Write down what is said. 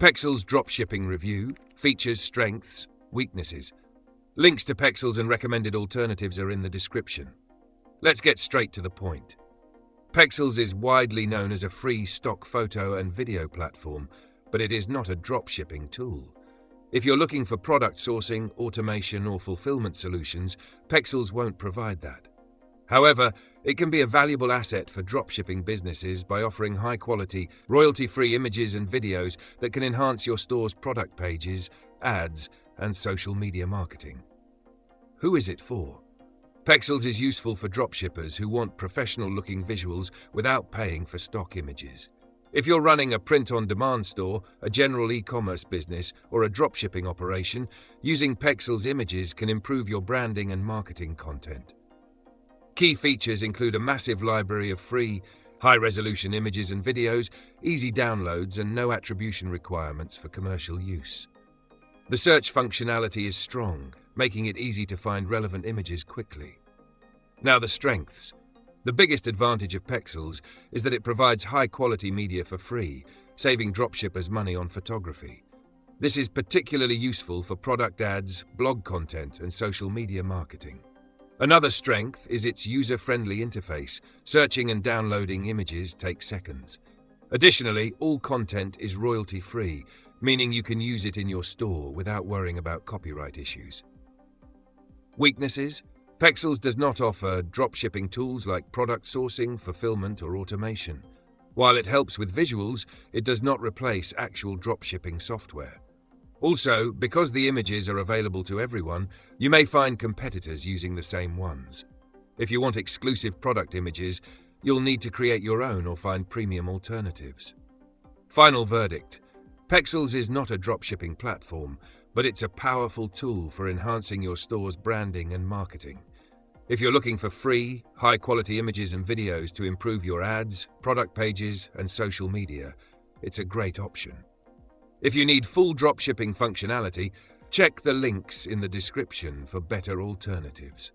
Pexels Dropshipping Review, features, strengths, weaknesses. Links to Pexels and recommended alternatives are in the description. Let's get straight to the point. Pexels is widely known as a free stock photo and video platform, but it is not a dropshipping tool. If you're looking for product sourcing, automation, or fulfillment solutions, Pexels won't provide that. However, it can be a valuable asset for dropshipping businesses by offering high-quality, royalty-free images and videos that can enhance your store's product pages, ads, and social media marketing. Who is it for? Pexels is useful for dropshippers who want professional-looking visuals without paying for stock images. If you're running a print-on-demand store, a general e-commerce business, or a dropshipping operation, using Pexels images can improve your branding and marketing content. Key features include a massive library of free, high-resolution images and videos, easy downloads, and no attribution requirements for commercial use. The search functionality is strong, making it easy to find relevant images quickly. Now the strengths. The biggest advantage of Pexels is that it provides high-quality media for free, saving dropshippers money on photography. This is particularly useful for product ads, blog content, and social media marketing. Another strength is its user-friendly interface. Searching and downloading images takes seconds. Additionally, all content is royalty-free, meaning you can use it in your store without worrying about copyright issues. Weaknesses? Pexels does not offer dropshipping tools like product sourcing, fulfillment, or automation. While it helps with visuals, it does not replace actual dropshipping software. Also, because the images are available to everyone, you may find competitors using the same ones. If you want exclusive product images, you'll need to create your own or find premium alternatives. Final verdict. Pexels is not a dropshipping platform, but it's a powerful tool for enhancing your store's branding and marketing. If you're looking for free, high-quality images and videos to improve your ads, product pages, and social media, it's a great option. If you need full dropshipping functionality, check the links in the description for better alternatives.